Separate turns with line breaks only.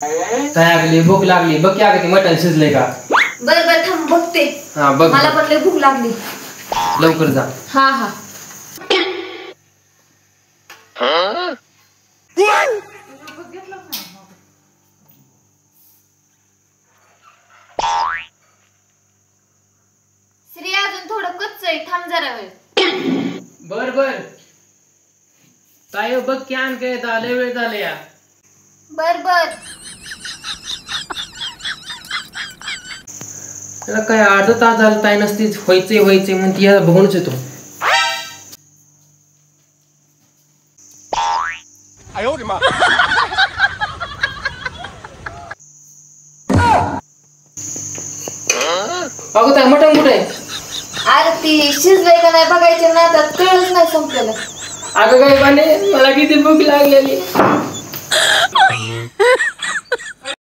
काय लागली भूक लागली बघ की अगं ते मटण शिजले का?
बर बर थांब बघते.
हा बघ
मला पण लय भूक लागली.
लवकर जा.
हा हा. श्री अजून थोडं कच्च आहे, थांब जरा वेळ.
बर बर ताई बघ की आण काय लय वेळ झाले या.
बर बर.
त्याला काय अर्धा तास झाला ताई नसतीच व्हायचे म्हणते या बघूनच येतो. अगं ताई मटण कुठे आहे?
अरे ती शिजलंय का नाही बघायचं ना, तर कळलंच नाही संपलेलं.
अगं काय बाने मला किती भूक लागलेली.